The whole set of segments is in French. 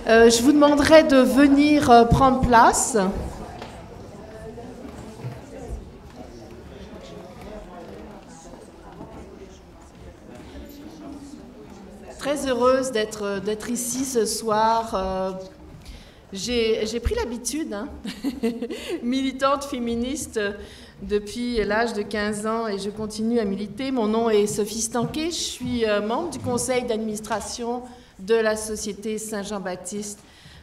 Je vous demanderai de venir prendre place. Très heureuse d'être ici ce soir. J'ai pris l'habitude, militante féministe depuis l'âge de 15 ans et je continue à militer. Mon nom est Sophie Stanquet, je suis membre du conseil d'administration de la Société Saint-Jean-Baptiste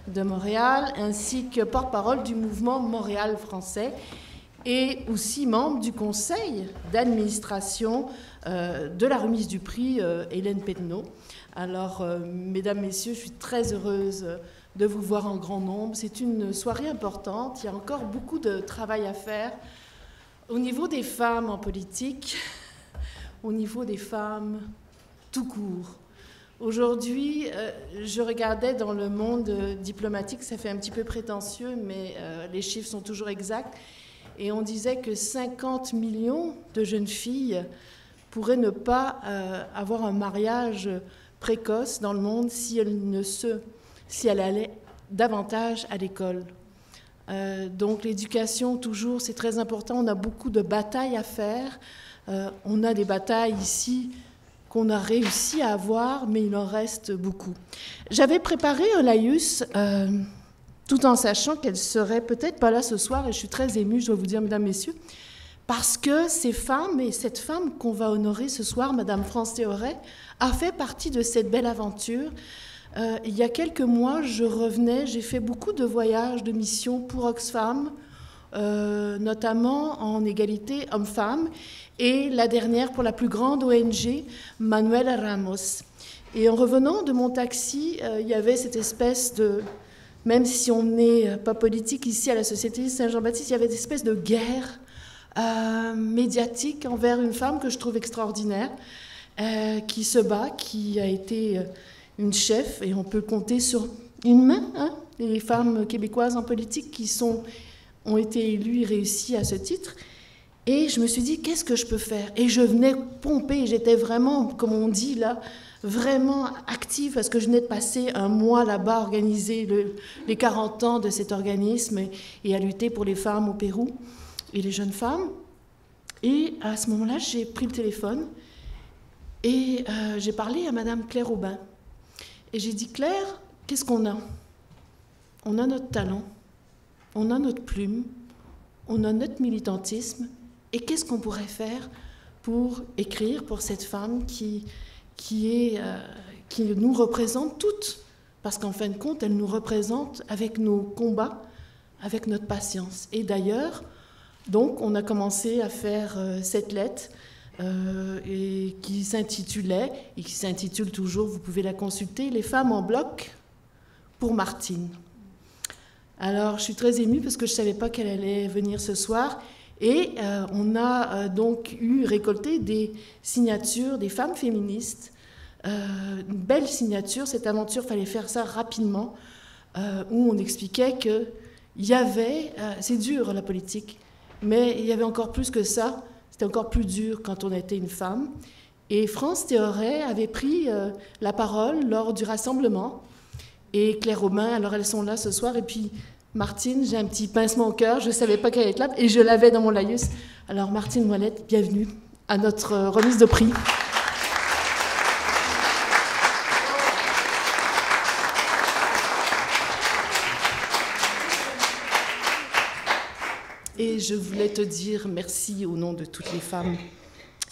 de Montréal, ainsi que porte-parole du mouvement Montréal français et aussi membre du conseil d'administration de la remise du prix Hélène Pédenot. Alors, mesdames, messieurs, je suis très heureuse de vous voir en grand nombre. C'est une soirée importante, il y a encore beaucoup de travail à faire au niveau des femmes en politique, au niveau des femmes tout court. Aujourd'hui, je regardais dans le monde diplomatique, ça fait un petit peu prétentieux, mais les chiffres sont toujours exacts, et on disait que 50 millions de jeunes filles pourraient ne pas avoir un mariage précoce dans le monde si elles allaient davantage à l'école. Donc l'éducation, toujours, c'est très important. On a beaucoup de batailles à faire. On a des batailles ici qu'on a réussi à avoir, mais il en reste beaucoup. J'avais préparé un laïus, tout en sachant qu'elle serait peut-être pas là ce soir, et je suis très émue, je dois vous dire, mesdames, messieurs, parce que ces femmes, et cette femme qu'on va honorer ce soir, Madame France Théoret, a fait partie de cette belle aventure. Il y a quelques mois, je revenais, j'ai fait beaucoup de voyages, de missions pour Oxfam, notamment en égalité homme-femme, et la dernière pour la plus grande ONG, Manuel Ramos. Et en revenant de mon taxi, il y avait cette espèce de, même si on n'est pas politique ici à la Société Saint-Jean-Baptiste, il y avait cette espèce de guerre médiatique envers une femme que je trouve extraordinaire, qui se bat, qui a été une chef, et on peut compter sur une main, les femmes québécoises en politique qui ont été élues et réussies à ce titre. Et je me suis dit, qu'est-ce que je peux faire? Et je venais pomper, j'étais vraiment, comme on dit là, vraiment active, parce que je venais de passer un mois là-bas à organiser les 40 ans de cet organisme et à lutter pour les femmes au Pérou et les jeunes femmes. Et à ce moment-là, j'ai pris le téléphone et j'ai parlé à Madame Claire Aubin. Et j'ai dit, Claire, qu'est-ce qu'on a? On a notre talent, on a notre plume, on a notre militantisme, et qu'est-ce qu'on pourrait faire pour écrire pour cette femme qui nous représente toutes? Parce qu'en fin de compte, elle nous représente avec nos combats, avec notre patience. Et d'ailleurs, donc, on a commencé à faire cette lettre et qui s'intitulait, et qui s'intitule toujours, vous pouvez la consulter, « Les femmes en bloc pour Martine ». Alors, je suis très émue parce que je ne savais pas qu'elle allait venir ce soir. Et on a donc récolté des signatures des femmes féministes, une belle signature. Cette aventure, il fallait faire ça rapidement, où on expliquait qu'il y avait, c'est dur la politique, mais il y avait encore plus que ça, c'était encore plus dur quand on était une femme. Et France Théoret avait pris la parole lors du rassemblement, et Claire Aubin, alors elles sont là ce soir, et puis Martine, j'ai un petit pincement au cœur, je ne savais pas qu'elle était là, et je l'avais dans mon laïus. Alors Martine Moilette, bienvenue à notre remise de prix. Et je voulais te dire merci au nom de toutes les femmes,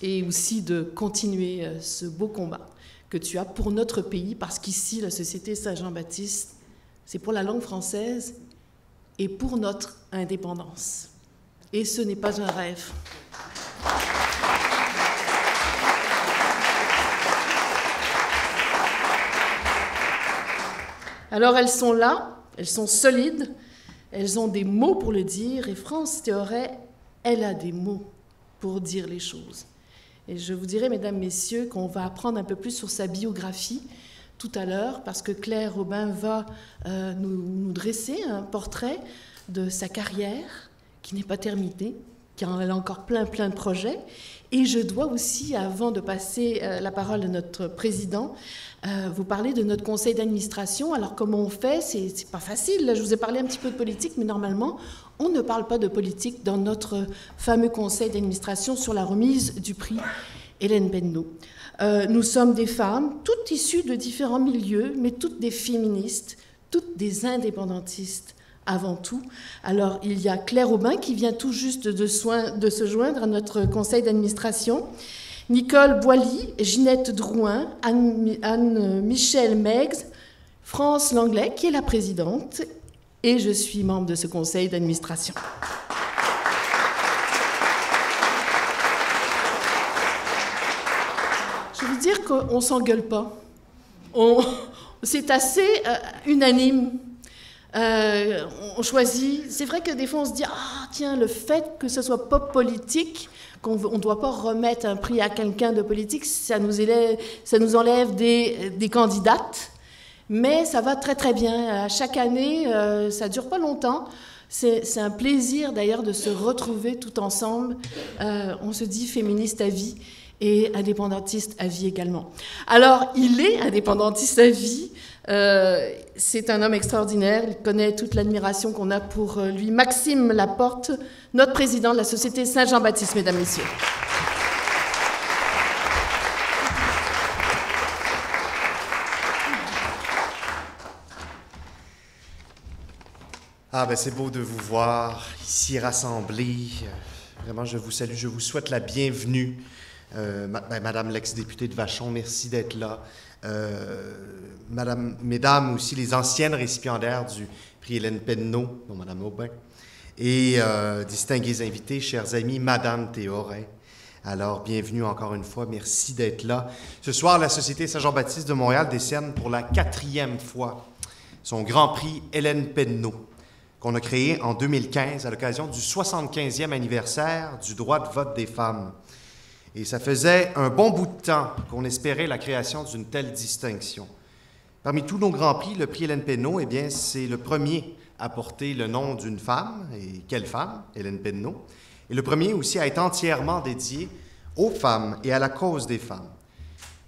et aussi de continuer ce beau combat que tu as pour notre pays, parce qu'ici, la Société Saint-Jean-Baptiste, c'est pour la langue française et pour notre indépendance. Et ce n'est pas un rêve. Alors elles sont là, elles sont solides, elles ont des mots pour le dire, et France Théoret, elle a des mots pour dire les choses. Et je vous dirai, mesdames, messieurs, qu'on va apprendre un peu plus sur sa biographie tout à l'heure, parce que Claire Aubin va nous dresser un portrait de sa carrière, qui n'est pas terminée, car elle a encore plein de projets. Et je dois aussi, avant de passer la parole à notre président, vous parler de notre conseil d'administration. Alors, comment on fait? C'est pas facile. Là, je vous ai parlé un petit peu de politique, mais normalement, on ne parle pas de politique dans notre fameux conseil d'administration sur la remise du prix Hélène Penneau. Nous sommes des femmes, toutes issues de différents milieux, mais toutes des féministes, toutes des indépendantistes avant tout. Alors, il y a Claire Aubin qui vient tout juste de se joindre à notre conseil d'administration, Nicole Boilly, Ginette Drouin, Anne-Michel Meggs, France Langlais, qui est la présidente, et je suis membre de ce conseil d'administration. Je veux dire qu'on ne s'engueule pas. C'est assez unanime. On choisit. C'est vrai que des fois, on se dit « Ah, tiens, le fait que ce soit pas politique, qu'on ne doit pas remettre un prix à quelqu'un de politique, ça nous enlève des candidates. » Mais ça va très bien. Chaque année, ça ne dure pas longtemps. C'est un plaisir, d'ailleurs, de se retrouver tout ensemble. On se dit féministe à vie et indépendantiste à vie également. Alors, il est indépendantiste à vie. C'est un homme extraordinaire. Il connaît toute l'admiration qu'on a pour lui. Maxime Laporte, notre président de la Société Saint-Jean-Baptiste, mesdames, messieurs. Ah ben c'est beau de vous voir ici rassemblés. Vraiment, je vous salue, je vous souhaite la bienvenue. Madame l'ex-députée de Vachon, merci d'être là. Mesdames aussi, les anciennes récipiendaires du prix Hélène Penneau, dont Madame Aubin, et distingués invités, chers amis, Madame Théorin. Alors, bienvenue encore une fois, merci d'être là. Ce soir, la Société Saint-Jean-Baptiste de Montréal décerne pour la 4e fois son grand prix Hélène Penneau, qu'on a créé en 2015 à l'occasion du 75e anniversaire du droit de vote des femmes. Et ça faisait un bon bout de temps qu'on espérait la création d'une telle distinction. Parmi tous nos grands prix, le prix Hélène Penneau, eh bien, c'est le premier à porter le nom d'une femme. Et quelle femme? Hélène Penneau. Et le premier aussi à être entièrement dédié aux femmes et à la cause des femmes.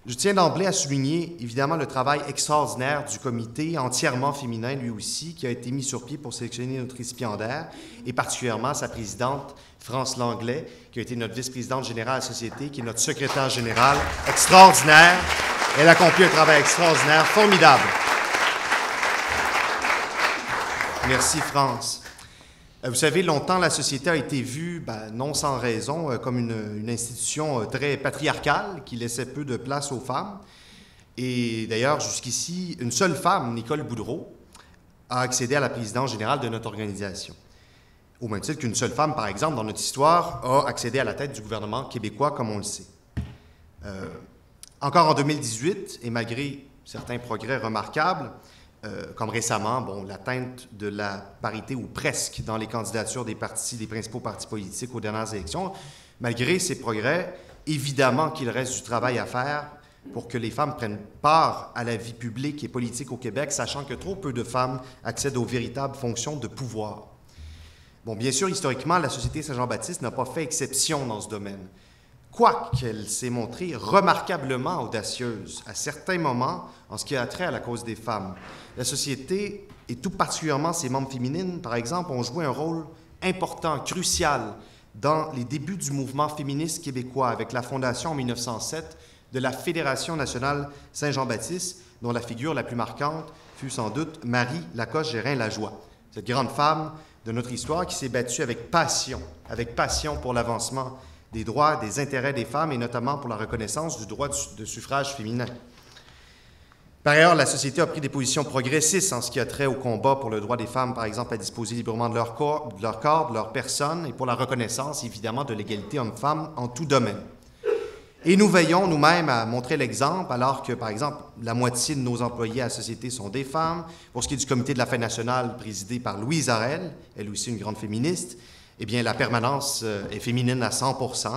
Je tiens d'emblée à souligner, évidemment, le travail extraordinaire du comité, entièrement féminin lui aussi, qui a été mis sur pied pour sélectionner notre récipiendaire, et particulièrement sa présidente, France Langlais, qui a été notre vice-présidente générale à la Société, qui est notre secrétaire générale, extraordinaire. Elle a accompli un travail extraordinaire, formidable. Merci, France. Vous savez, longtemps, la Société a été vue, non sans raison, comme une institution très patriarcale qui laissait peu de place aux femmes. Et d'ailleurs, jusqu'ici, une seule femme, Nicole Boudreau, a accédé à la présidence générale de notre organisation. Au même titre qu'une seule femme, par exemple, dans notre histoire, a accédé à la tête du gouvernement québécois, comme on le sait. Encore en 2018, et malgré certains progrès remarquables, comme récemment, l'atteinte de la parité ou presque dans les candidatures des principaux partis politiques aux dernières élections, malgré ces progrès, évidemment qu'il reste du travail à faire pour que les femmes prennent part à la vie publique et politique au Québec, sachant que trop peu de femmes accèdent aux véritables fonctions de pouvoir. Bon, bien sûr, historiquement, la Société Saint-Jean-Baptiste n'a pas fait exception dans ce domaine, quoiqu'elle s'est montrée remarquablement audacieuse à certains moments en ce qui a trait à la cause des femmes. La Société, et tout particulièrement ses membres féminines, par exemple, ont joué un rôle important, crucial, dans les débuts du mouvement féministe québécois, avec la fondation en 1907 de la Fédération nationale Saint-Jean-Baptiste, dont la figure la plus marquante fut sans doute Marie Lacoste-Gérin-Lajoie, cette grande femme de notre histoire qui s'est battue avec passion pour l'avancement des droits, des intérêts des femmes et notamment pour la reconnaissance du droit de suffrage féminin. Par ailleurs, la Société a pris des positions progressistes en ce qui a trait au combat pour le droit des femmes, par exemple, à disposer librement de leur corps, de leur personne, et pour la reconnaissance, évidemment, de l'égalité homme-femme en tout domaine. Et nous veillons nous-mêmes à montrer l'exemple, alors que, par exemple, la moitié de nos employés à la Société sont des femmes. Pour ce qui est du comité de la Fête nationale, présidé par Louise Arel, elle aussi une grande féministe, eh bien, la permanence est féminine à 100%.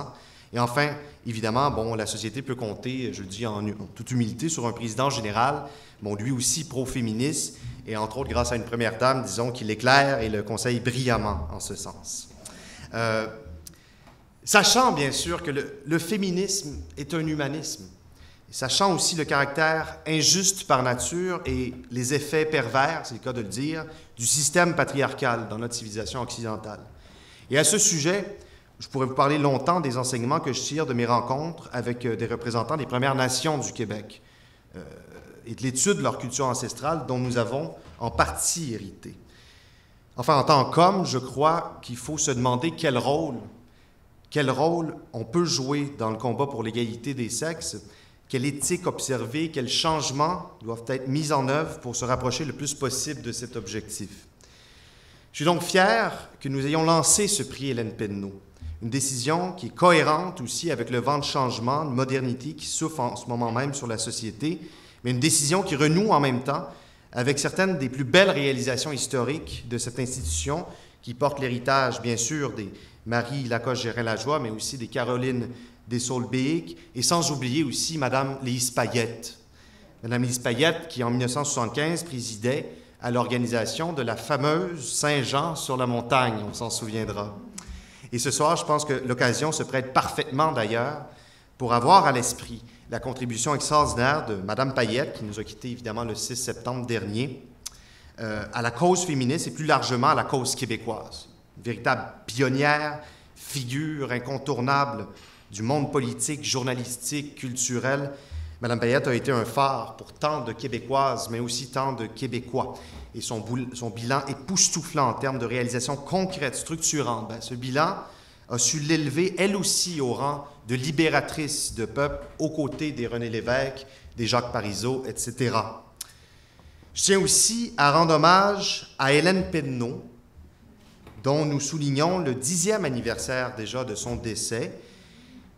Et enfin, évidemment, la Société peut compter, je le dis en toute humilité, sur un président général, lui aussi pro-féministe, et entre autres, grâce à une première dame, disons, qui l'éclaire et le conseille brillamment en ce sens. Sachant bien sûr que le féminisme est un humanisme, sachant aussi le caractère injuste par nature et les effets pervers, c'est le cas de le dire, du système patriarcal dans notre civilisation occidentale. Et à ce sujet, je pourrais vous parler longtemps des enseignements que je tire de mes rencontres avec des représentants des Premières Nations du Québec et de l'étude de leur culture ancestrale dont nous avons en partie hérité. Enfin, en tant qu'homme, je crois qu'il faut se demander quel rôle on peut jouer dans le combat pour l'égalité des sexes, quelle éthique observer, quels changements doivent être mis en œuvre pour se rapprocher le plus possible de cet objectif. Je suis donc fier que nous ayons lancé ce prix Hélène Penneau, une décision qui est cohérente aussi avec le vent de changement, de modernité qui souffle en ce moment même sur la société, mais une décision qui renoue en même temps avec certaines des plus belles réalisations historiques de cette institution qui porte l'héritage, bien sûr, des Marie Lacoste-Gérin-Lajoie, mais aussi des Caroline Dessaulles-Béic, et sans oublier aussi Mme Lise Payette. Mme Lise Payette, qui en 1975 présidait à l'organisation de la fameuse Saint-Jean sur la montagne, on s'en souviendra. Et ce soir, je pense que l'occasion se prête parfaitement d'ailleurs pour avoir à l'esprit la contribution extraordinaire de Mme Payette, qui nous a quittés évidemment le 6 septembre dernier, à la cause féministe et plus largement à la cause québécoise. Une véritable pionnière, figure incontournable du monde politique, journalistique, culturel. Mme Payette a été un phare pour tant de Québécoises, mais aussi tant de Québécois. Et son bilan époustouflant en termes de réalisations concrètes, structurantes. Ce bilan a su l'élever, elle aussi, au rang de libératrice de peuple, aux côtés des René Lévesque, des Jacques Parizeau, etc. Je tiens aussi à rendre hommage à Hélène Penneau, dont nous soulignons le 10e anniversaire déjà de son décès,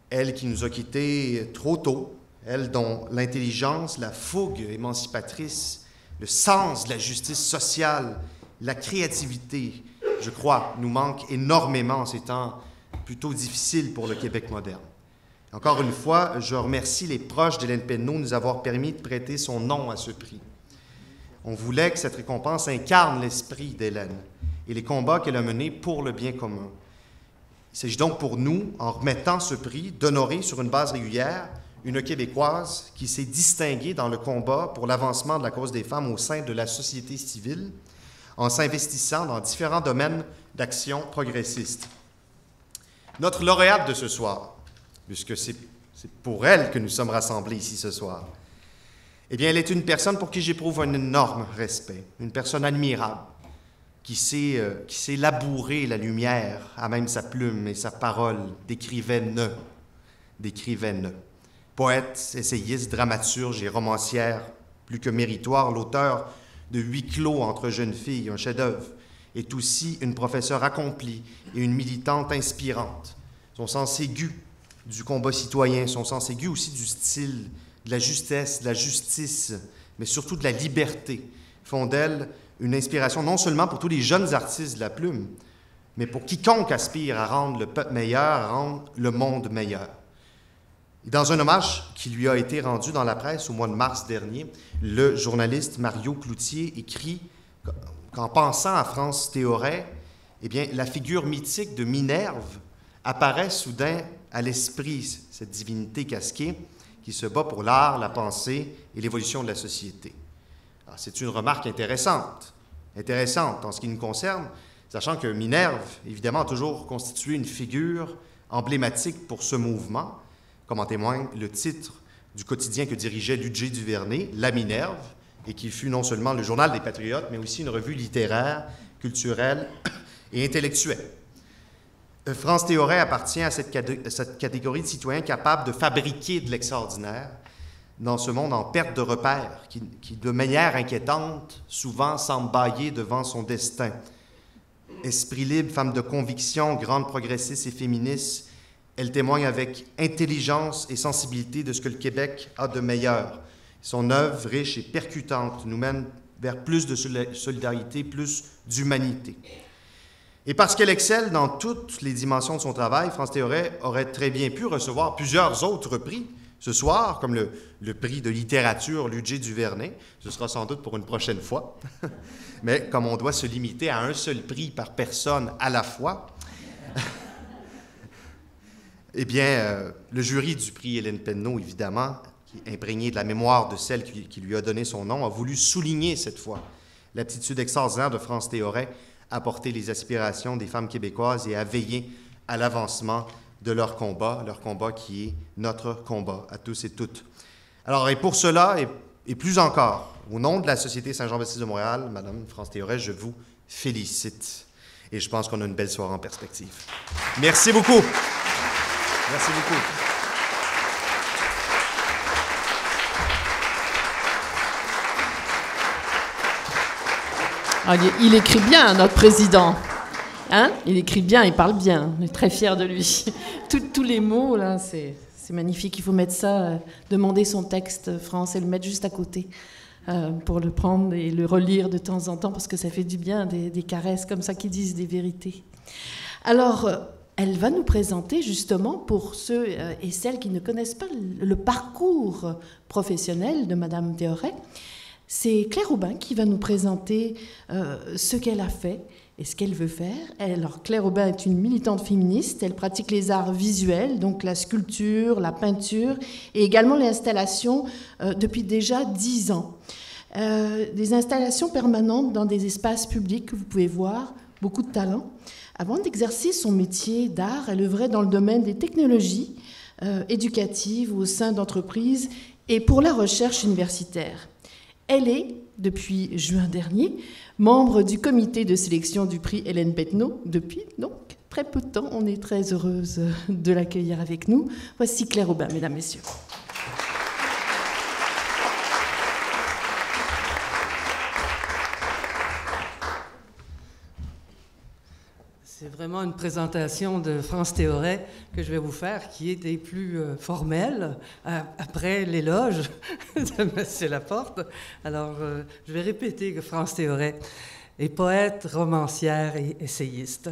elle qui nous a quittés trop tôt, elle dont l'intelligence, la fougue émancipatrice, le sens de la justice sociale, la créativité, je crois, nous manquent énormément en ces temps plutôt difficiles pour le Québec moderne. Encore une fois, je remercie les proches d'Hélène Penneau de nous avoir permis de prêter son nom à ce prix. On voulait que cette récompense incarne l'esprit d'Hélène et les combats qu'elle a menés pour le bien commun. Il s'agit donc pour nous, en remettant ce prix, d'honorer sur une base régulière une Québécoise qui s'est distinguée dans le combat pour l'avancement de la cause des femmes au sein de la société civile, en s'investissant dans différents domaines d'action progressiste. Notre lauréate de ce soir, puisque c'est pour elle que nous sommes rassemblés ici ce soir, eh bien, elle est une personne pour qui j'éprouve un énorme respect, une personne admirable, qui sait labourer la lumière à même sa plume et sa parole d'écrivaine. Poète, essayiste, dramaturge et romancière, plus que méritoire, l'auteur de Huis clos entre jeunes filles, un chef-d'œuvre, est aussi une professeure accomplie et une militante inspirante. Son sens aigu du combat citoyen, son sens aigu aussi du style, de la justesse, de la justice, mais surtout de la liberté, font d'elle une inspiration non seulement pour tous les jeunes artistes de la plume, mais pour quiconque aspire à rendre le peuple meilleur, à rendre le monde meilleur. Et dans un hommage qui lui a été rendu dans la presse au mois de mars dernier, le journaliste Mario Cloutier écrit qu'en pensant à France Théoret, eh bien, la figure mythique de Minerve apparaît soudain à l'esprit, cette divinité casquée qui se bat pour l'art, la pensée et l'évolution de la société. Alors, c'est une remarque intéressante en ce qui nous concerne, sachant que Minerve, évidemment, a toujours constitué une figure emblématique pour ce mouvement, comme en témoigne le titre du quotidien que dirigeait Ludger Duvernay, La Minerve, et qui fut non seulement le journal des Patriotes, mais aussi une revue littéraire, culturelle et intellectuelle. France Théoret appartient à cette catégorie de citoyens capables de fabriquer de l'extraordinaire dans ce monde en perte de repères, qui de manière inquiétante, souvent semble bâiller devant son destin. Esprit libre, femme de conviction, grande progressiste et féministe, elle témoigne avec intelligence et sensibilité de ce que le Québec a de meilleur. Son œuvre, riche et percutante, nous mène vers plus de solidarité, plus d'humanité. Et parce qu'elle excelle dans toutes les dimensions de son travail, France Théoret aurait très bien pu recevoir plusieurs autres prix ce soir, comme le prix de littérature Ludger Duvernay. Ce sera sans doute pour une prochaine fois. Mais comme on doit se limiter à un seul prix par personne à la fois, Eh bien, le jury du prix Hélène Penneau, évidemment, qui est imprégné de la mémoire de celle qui lui a donné son nom, a voulu souligner cette fois l'aptitude extraordinaire de France Théoret à porter les aspirations des femmes québécoises et à veiller à l'avancement de leur combat qui est notre combat à tous et toutes. Alors, et pour cela, et plus encore, au nom de la Société Saint-Jean-Baptiste de Montréal, Madame France Théoret, je vous félicite. Et je pense qu'on a une belle soirée en perspective. Merci beaucoup. Merci beaucoup. Ah, il écrit bien, notre président. Hein? Il écrit bien, il parle bien. On est très fiers de lui. Tous les mots, là, c'est magnifique. Il faut mettre ça, demander son texte, France, et le mettre juste à côté pour le prendre et le relire de temps en temps, parce que ça fait du bien, des caresses comme ça qui disent des vérités. Alors, elle va nous présenter, justement, pour ceux et celles qui ne connaissent pas le parcours professionnel de Madame Théoret, c'est Claire Aubin qui va nous présenter ce qu'elle a fait et ce qu'elle veut faire. Alors, Claire Aubin est une militante féministe. Elle pratique les arts visuels, donc la sculpture, la peinture et également l'installation depuis déjà 10 ans. Des installations permanentes dans des espaces publics que vous pouvez voir, beaucoup de talent. Avant d'exercer son métier d'art, elle œuvrait dans le domaine des technologies éducatives au sein d'entreprises et pour la recherche universitaire. Elle est, depuis juin dernier, membre du comité de sélection du prix Hélène Penneau. Depuis, donc, très peu de temps. On est très heureuse de l'accueillir avec nous. Voici Claire Aubin, mesdames, messieurs. C'est vraiment une présentation de France Théoret que je vais vous faire, qui est des plus formelles, après l'éloge de M. Laporte. Alors, je vais répéter que France Théoret est poète, romancière et essayiste.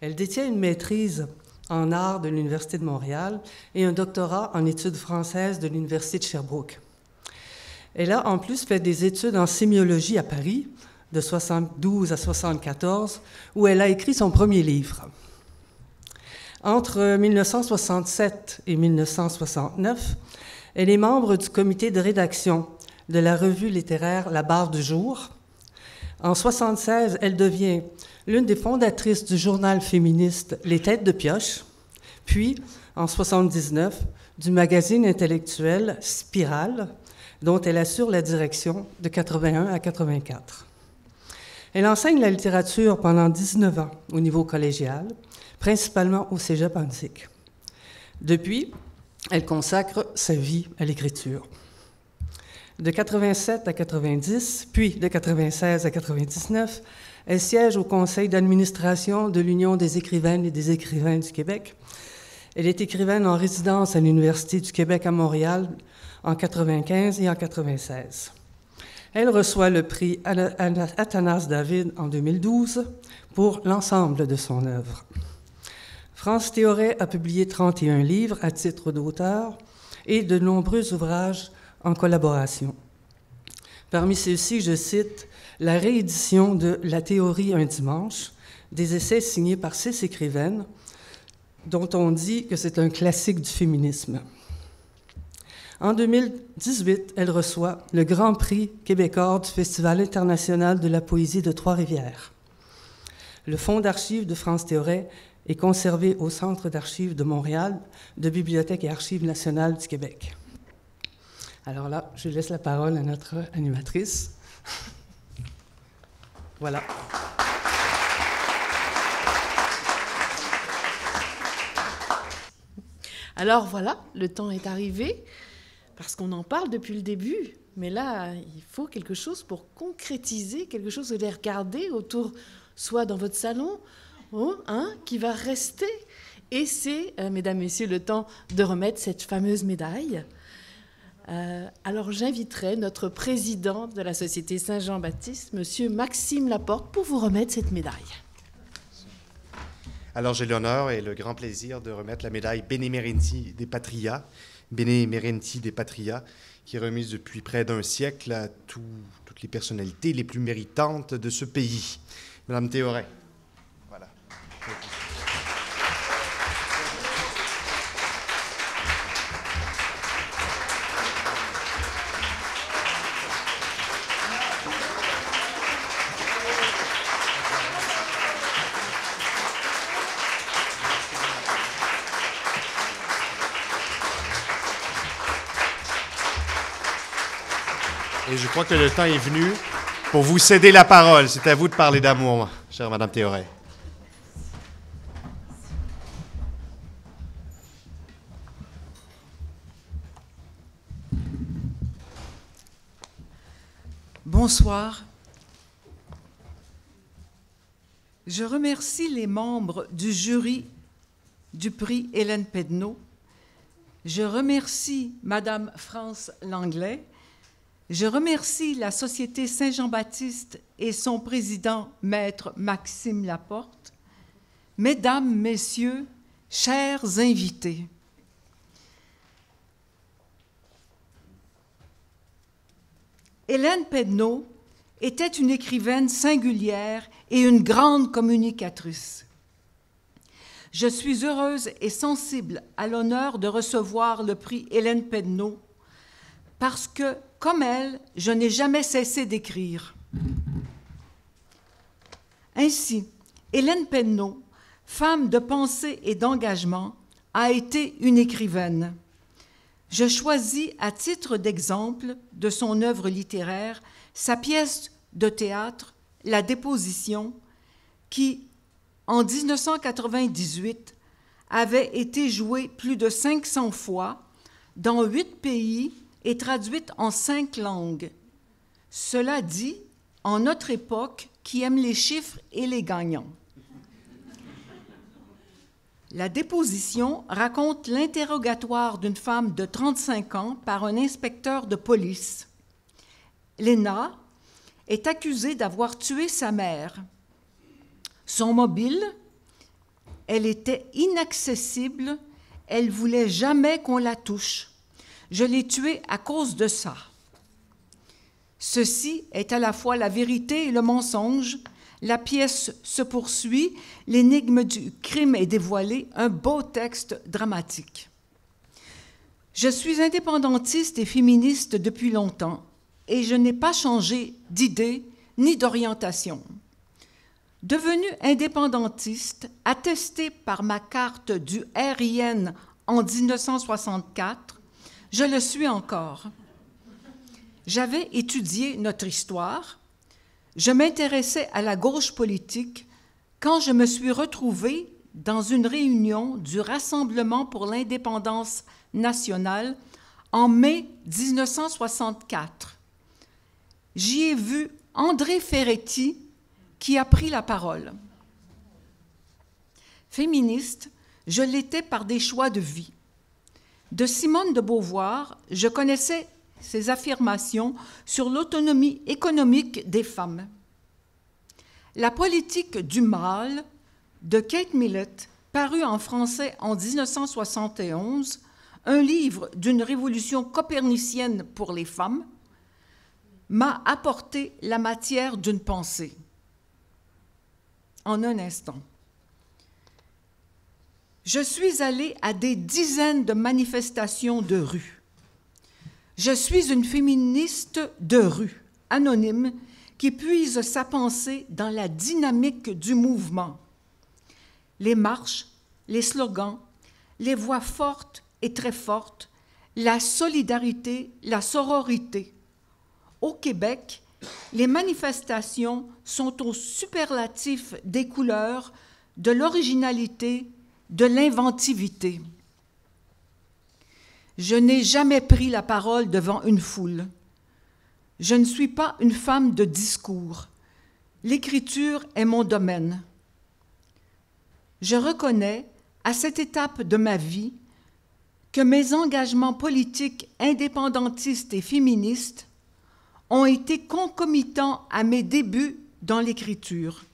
Elle détient une maîtrise en art de l'Université de Montréal et un doctorat en études françaises de l'Université de Sherbrooke. Elle a en plus fait des études en sémiologie à Paris, de 72 à 74, où elle a écrit son premier livre. Entre 1967 et 1969, elle est membre du comité de rédaction de la revue littéraire La Barre du Jour. En 1976, elle devient l'une des fondatrices du journal féministe Les Têtes de Pioche, puis, en 1979, du magazine intellectuel Spirale, dont elle assure la direction de 81 à 84. Elle enseigne la littérature pendant 19 ans au niveau collégial, principalement au Cégep Antique. Depuis, elle consacre sa vie à l'écriture. De 87 à 90, puis de 96 à 99, elle siège au conseil d'administration de l'Union des écrivaines et des écrivains du Québec. Elle est écrivaine en résidence à l'Université du Québec à Montréal en 95 et en 96. Elle reçoit le prix Athanas David en 2012 pour l'ensemble de son œuvre. France Théoret a publié 31 livres à titre d'auteur et de nombreux ouvrages en collaboration. Parmi ceux-ci, je cite la réédition de La théorie un dimanche, des essais signés par 6 écrivaines, dont on dit que c'est un classique du féminisme. En 2018, elle reçoit le Grand Prix québécois du Festival international de la poésie de Trois-Rivières. Le fonds d'archives de France Théoret est conservé au Centre d'archives de Montréal, de Bibliothèque et Archives nationales du Québec. Alors là, je laisse la parole à notre animatrice. Voilà. Alors voilà, le temps est arrivé. Parce qu'on en parle depuis le début, mais là, il faut quelque chose pour concrétiser, quelque chose de les regarder autour, soit dans votre salon, qui va rester. Et c'est, mesdames, messieurs, le temps de remettre cette fameuse médaille. Alors j'inviterai notre président de la Société Saint-Jean-Baptiste, M. Maxime Laporte, pour vous remettre cette médaille. Alors j'ai l'honneur et le grand plaisir de remettre la médaille Benemerenti des Patria, Benemerenti des Patria, qui est remise depuis près d'un siècle à toutes les personnalités les plus méritantes de ce pays. Madame Théoret. Voilà. Et je crois que le temps est venu pour vous céder la parole. C'est à vous de parler d'amour, chère Madame Théoret. Bonsoir. Je remercie les membres du jury du prix Hélène Pedneau. Je remercie Madame France Langlais. Je remercie la Société Saint-Jean-Baptiste et son président, Maître Maxime Laporte. Mesdames, Messieurs, chers invités, Hélène Pedneau était une écrivaine singulière et une grande communicatrice. Je suis heureuse et sensible à l'honneur de recevoir le prix Hélène Pedneau parce que, comme elle, je n'ai jamais cessé d'écrire. Ainsi, Hélène Pedneau, femme de pensée et d'engagement, a été une écrivaine. Je choisis à titre d'exemple de son œuvre littéraire sa pièce de théâtre « La Déposition » qui, en 1998, avait été jouée plus de 500 fois dans 8 pays et traduite en 5 langues. Cela dit, en notre époque qui aime les chiffres et les gagnants. La Déposition raconte l'interrogatoire d'une femme de 35 ans par un inspecteur de police. Léna est accusée d'avoir tué sa mère. Son mobile, elle était inaccessible, elle voulait jamais qu'on la touche. Je l'ai tuée à cause de ça. Ceci est à la fois la vérité et le mensonge. La pièce se poursuit, l'énigme du crime est dévoilée, un beau texte dramatique. Je suis indépendantiste et féministe depuis longtemps et je n'ai pas changé d'idée ni d'orientation. Devenue indépendantiste, attestée par ma carte du RIN en 1964, je le suis encore. J'avais étudié notre histoire. Je m'intéressais à la gauche politique quand je me suis retrouvée dans une réunion du Rassemblement pour l'indépendance nationale en mai 1964. J'y ai vu André Ferretti qui a pris la parole. Féministe, je l'étais par des choix de vie. De Simone de Beauvoir, je connaissais ses affirmations sur l'autonomie économique des femmes. La politique du mâle de Kate Millett, paru en français en 1971, un livre d'une révolution copernicienne pour les femmes, m'a apporté la matière d'une pensée. En un instant. Je suis allée à des dizaines de manifestations de rue. Je suis une féministe de rue, anonyme, qui puise sa pensée dans la dynamique du mouvement. Les marches, les slogans, les voix fortes et très fortes, la solidarité, la sororité. Au Québec, les manifestations sont au superlatif des couleurs, de l'originalité, de l'inventivité. Je n'ai jamais pris la parole devant une foule. Je ne suis pas une femme de discours. L'écriture est mon domaine. Je reconnais, à cette étape de ma vie, que mes engagements politiques indépendantistes et féministes ont été concomitants à mes débuts dans l'écriture.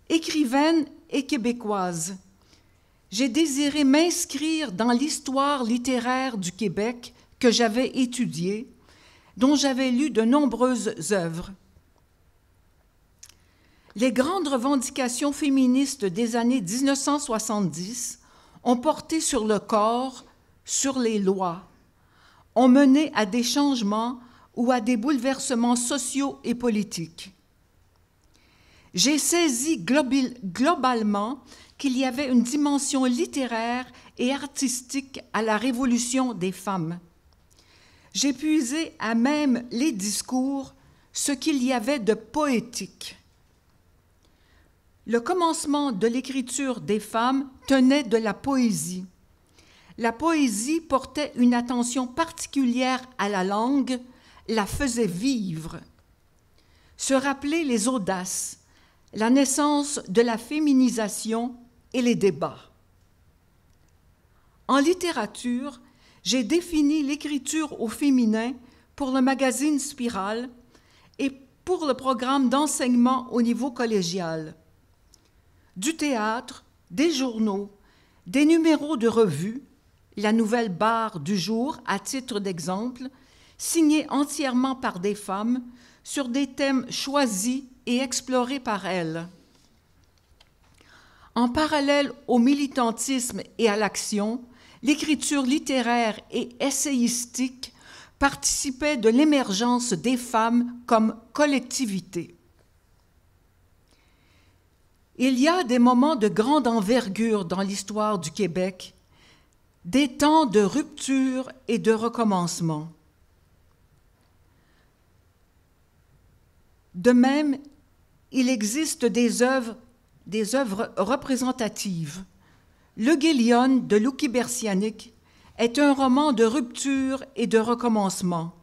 Écrivaine et québécoise, j'ai désiré m'inscrire dans l'histoire littéraire du Québec que j'avais étudiée, dont j'avais lu de nombreuses œuvres. Les grandes revendications féministes des années 1970 ont porté sur le corps, sur les lois, ont mené à des changements ou à des bouleversements sociaux et politiques. J'ai saisi globalement qu'il y avait une dimension littéraire et artistique à la révolution des femmes. j'ai puisé à même les discours ce qu'il y avait de poétique. Le commencement de l'écriture des femmes tenait de la poésie. La poésie portait une attention particulière à la langue, la faisait vivre. Se rappeler les audaces, la naissance de la féminisation et les débats. En littérature, j'ai défini l'écriture au féminin pour le magazine Spirale et pour le programme d'enseignement au niveau collégial. Du théâtre, des journaux, des numéros de revues, la nouvelle barre du jour, à titre d'exemple, signée entièrement par des femmes, sur des thèmes choisis et explorés par elles. En parallèle au militantisme et à l'action, l'écriture littéraire et essayistique participait de l'émergence des femmes comme collectivité. Il y a des moments de grande envergure dans l'histoire du Québec, des temps de rupture et de recommencement. De même, il existe des œuvres représentatives. Le Guélion de Louki Bersianic est un roman de rupture et de recommencement,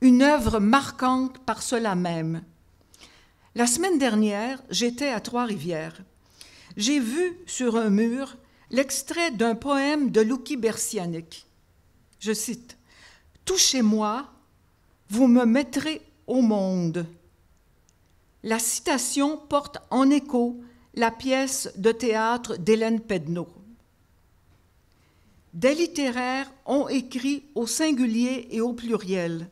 une œuvre marquante par cela même. La semaine dernière, j'étais à Trois-Rivières. J'ai vu sur un mur l'extrait d'un poème de Louki Bersianic. Je cite « Touchez-moi, vous me mettrez au monde ». La citation porte en écho la pièce de théâtre d'Hélène Pedneau. Des littéraires ont écrit au singulier et au pluriel.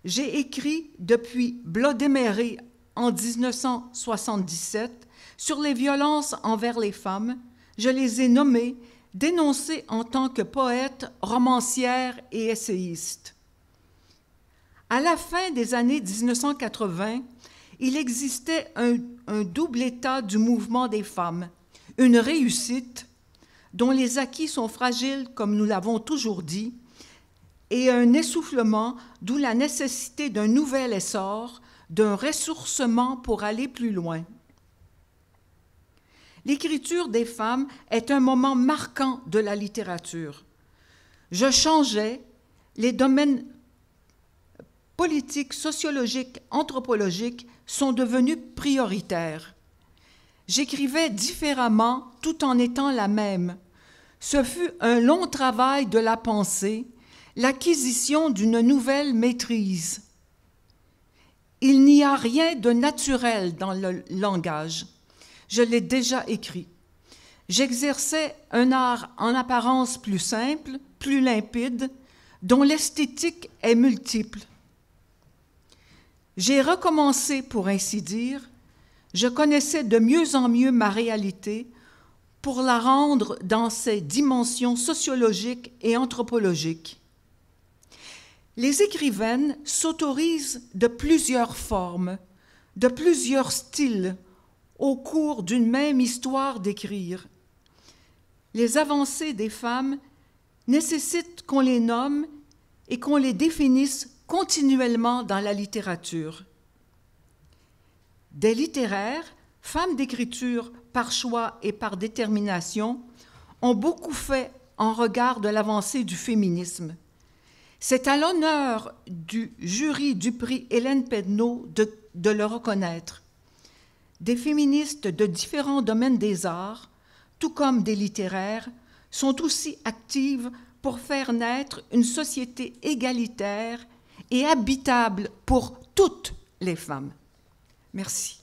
J'ai écrit depuis Blodéméré en 1977 sur les violences envers les femmes. Je les ai nommées, dénoncées en tant que poète, romancière et essayiste. À la fin des années 1980, il existait un double état du mouvement des femmes, une réussite dont les acquis sont fragiles, comme nous l'avons toujours dit, et un essoufflement, d'où la nécessité d'un nouvel essor, d'un ressourcement pour aller plus loin. L'écriture des femmes est un moment marquant de la littérature. Je changeais, les domaines politiques, sociologiques, anthropologiques sont devenus prioritaires. J'écrivais différemment tout en étant la même. Ce fut un long travail de la pensée, l'acquisition d'une nouvelle maîtrise. Il n'y a rien de naturel dans le langage. Je l'ai déjà écrit. J'exerçais un art en apparence plus simple, plus limpide, dont l'esthétique est multiple. J'ai recommencé, pour ainsi dire. Je connaissais de mieux en mieux ma réalité pour la rendre dans ses dimensions sociologiques et anthropologiques. Les écrivaines s'autorisent de plusieurs formes, de plusieurs styles, au cours d'une même histoire d'écrire. Les avancées des femmes nécessitent qu'on les nomme et qu'on les définisse continuellement dans la littérature. Des littéraires, femmes d'écriture par choix et par détermination, ont beaucoup fait en regard de l'avancée du féminisme. C'est à l'honneur du jury du prix Hélène Pedneau de le reconnaître. Des féministes de différents domaines des arts, tout comme des littéraires, sont aussi actives pour faire naître une société égalitaire et habitable pour toutes les femmes. Merci.